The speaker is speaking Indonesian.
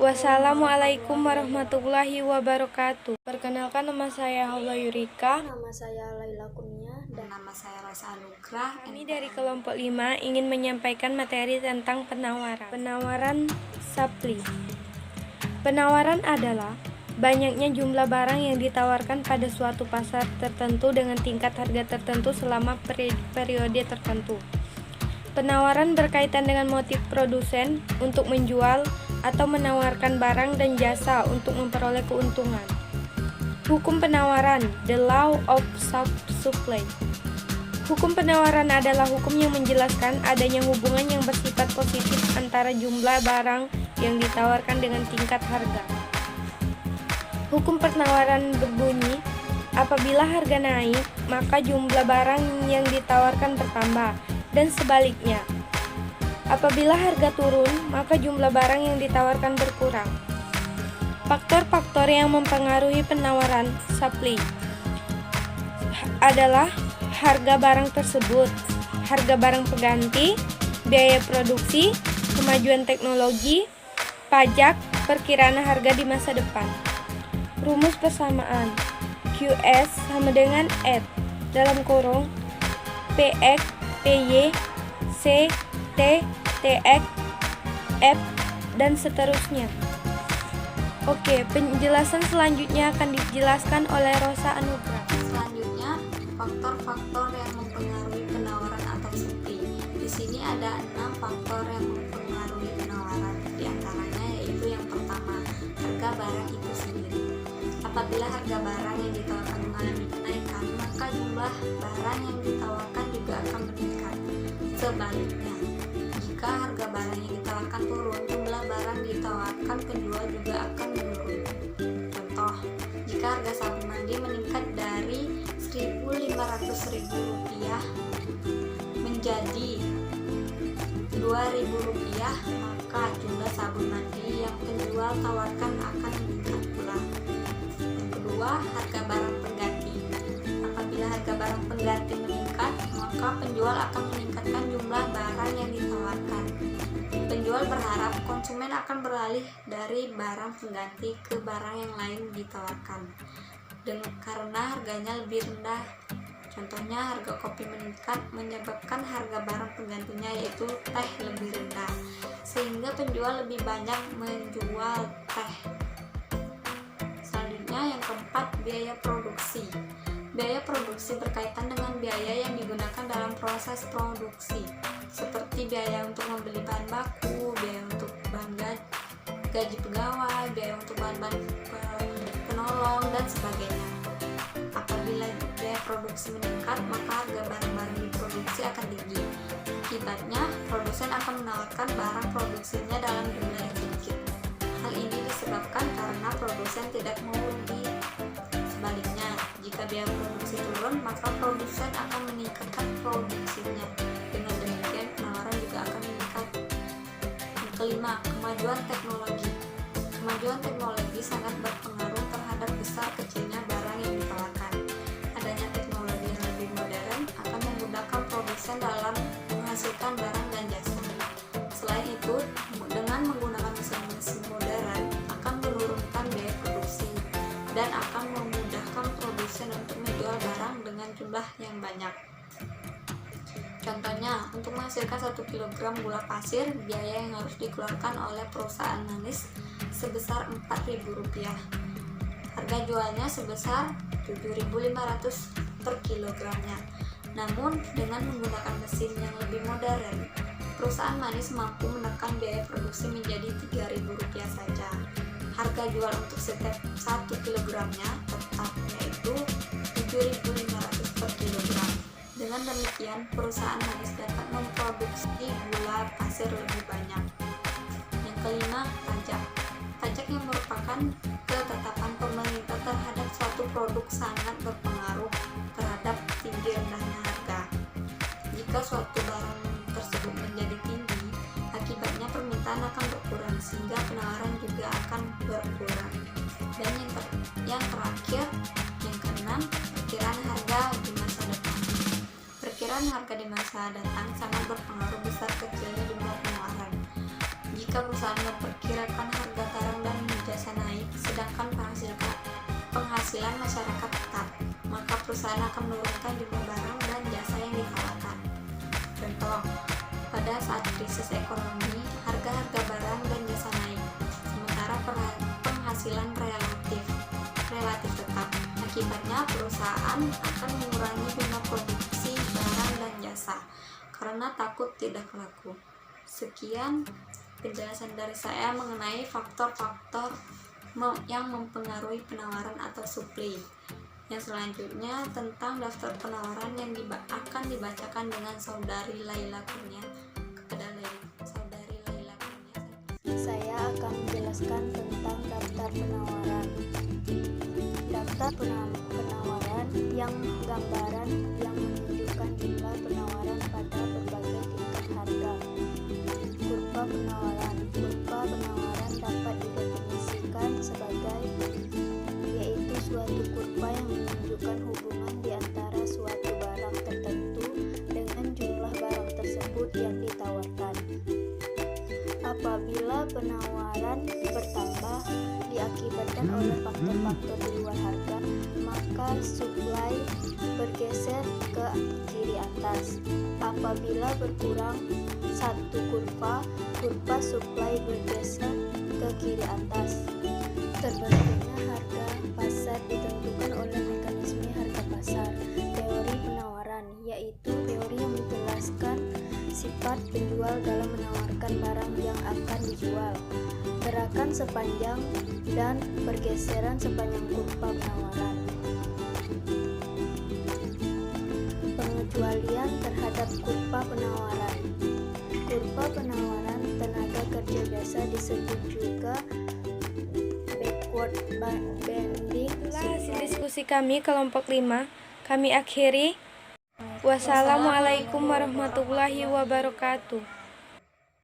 Wassalamualaikum warahmatullahi wabarakatuh. Perkenalkan, nama saya Haula Yurika. Nama saya Laila Kurnia dan nama saya Rosa Anugrah. Kami dari kelompok 5 ingin menyampaikan materi tentang penawaran. Penawaran supply. Penawaran adalah banyaknya jumlah barang yang ditawarkan pada suatu pasar tertentu dengan tingkat harga tertentu selama periode tertentu. Penawaran berkaitan dengan motif produsen untuk menjual atau menawarkan barang dan jasa untuk memperoleh keuntungan. Hukum penawaran, the law of supply. Hukum penawaran adalah hukum yang menjelaskan adanya hubungan yang bersifat positif antara jumlah barang yang ditawarkan dengan tingkat harga. Hukum penawaran berbunyi, apabila harga naik, maka jumlah barang yang ditawarkan bertambah, dan sebaliknya. Apabila harga turun, maka jumlah barang yang ditawarkan berkurang. Faktor-faktor yang mempengaruhi penawaran supply adalah harga barang tersebut, harga barang pengganti, biaya produksi, kemajuan teknologi, pajak, perkiraan harga di masa depan. Rumus persamaan QS sama dengan F dalam kurung PX, PY, C, T, TX, F, dan seterusnya. Oke, penjelasan selanjutnya akan dijelaskan oleh Rosa Anugrah. Selanjutnya, faktor-faktor yang mempengaruhi penawaran atau supply. Di sini ada 6 faktor yang mempengaruhi penawaran. Di antaranya yaitu yang pertama, harga barang itu sendiri. Apabila harga barang yang ditawarkan mengalami kenaikan, maka jumlah barang yang ditawarkan juga akan meningkat. Sebaliknya, jika harga barang yang ditawarkan turun, jumlah barang ditawarkan penjual juga akan menurun. Contoh, jika harga sabun mandi meningkat dari Rp1.500.000 menjadi Rp2.000, maka jumlah sabun mandi yang penjual tawarkan akan meningkat pula. Yang kedua, harga barang pengganti. Apabila harga barang pengganti meningkat, maka penjual akan meningkatkan jumlah barang yang ditawarkan. Penjual berharap konsumen akan beralih dari barang pengganti ke barang yang lain ditawarkan karena harganya lebih rendah. Contohnya, harga kopi meningkat menyebabkan harga barang penggantinya yaitu teh lebih rendah, sehingga penjual lebih banyak menjual teh. Selanjutnya, yang keempat, biaya produksi. Biaya produksi berkaitan dengan biaya yang digunakan dalam proses produksi, seperti biaya untuk membeli bahan baku, biaya untuk bahan gaji pegawai, biaya untuk bahan-bahan penolong, dan sebagainya. Apabila biaya produksi meningkat, maka harga barang-barang diproduksi akan tinggi. Akibatnya, produsen akan menawarkan barang produksinya dalam jumlah yang sedikit. Hal ini disebabkan karena produsen tidak mau rugi. Sebaliknya, jika biaya produksi turun, maka produsen akan meningkatkan produksinya. Dengan demikian, penawaran juga akan meningkat. Yang kelima, kemajuan teknologi. Kemajuan teknologi sangat berpengaruh terhadap besar kecilnya barang yang ditawarkan. Adanya teknologi yang lebih modern akan memudahkan produsen dalam menghasilkan barang dan jasa. Selain itu, dengan menggunakan mesin-mesin modern akan menurunkan biaya produksi dan akan memudahkan produsen untuk menjual barang dengan jumlah yang banyak. Contohnya, untuk menghasilkan 1 kg gula pasir, biaya yang harus dikeluarkan oleh perusahaan manis sebesar Rp4.000. Harga jualnya sebesar Rp7.500 per kilogramnya. Namun, dengan menggunakan mesin yang lebih modern, perusahaan manis mampu menekan biaya produksi menjadi Rp3.000 saja. Harga jual untuk setiap 1 kilogramnya tetap yaitu Rp7.500 per kilogram. Dengan demikian, perusahaan manis dapat memproduksi gula pasir lebih banyak. Yang kelima, pajak. Pajak yang merupakan ketetapan pemerintah terhadap suatu produk sangat berpengaruh terhadap tinggi rendahnya harga. Jika suatu barang tersebut menjadi tinggi, akibatnya permintaan akan berkurang sehingga penawaran juga akan berkurang. Dan yang terakhir, yang keenam, perkiraan harga di masa depan. Perkiraan harga di masa datang sangat berpengaruh besar kecilnya jumlah penawaran. Jika Jika perusahaan memperkirakan harga barang dan jasa naik, sedangkan penghasilan masyarakat tetap, maka perusahaan akan menurunkan jumlah barang dan jasa yang ditawarkan. Contoh, pada saat krisis ekonomi, harga-harga barang dan jasa naik, sementara penghasilan relatif tetap. Akibatnya, perusahaan akan mengurangi jumlah produksi barang dan jasa karena takut tidak laku. Sekian penjelasan dari saya mengenai faktor-faktor yang mempengaruhi penawaran atau supply. Yang selanjutnya tentang daftar penawaran yang akan dibacakan dengan saudari Laila Kurnia. Kepada saudari Laila Kurnia, Saya akan menjelaskan tentang daftar penawaran. Daftar penawaran yang gambaran yang menunjukkan jumlah penawaran pada berbagai tingkat harga. Kurva penawaran. Kurva penawaran dapat didefinisikan sebagai yaitu suatu kurva yang menunjukkan hubungan di antara suatu barang tertentu dengan jumlah barang tersebut yang ditawarkan. Apabila penawaran bertambah diakibatkan oleh faktor-faktor di luar harga, maka supply bergeser ke kiri atas. Apabila berkurang satu kurva supply bergeser ke kiri atas. Terbentuknya harga pasar ditentukan oleh mekanisme harga pasar. Teori penawaran yaitu teori yang menjelaskan sifat penjual dalam menawarkan barang yang akan dijual, gerakan sepanjang dan pergeseran sepanjang kurva penawaran. Pengecualian terhadap kurva penawaran. Kurva penawaran tenaga kerja biasa disebut juga backward bending. Hasil diskusi kami kelompok 5 kami akhiri. Wassalamualaikum warahmatullahi wabarakatuh.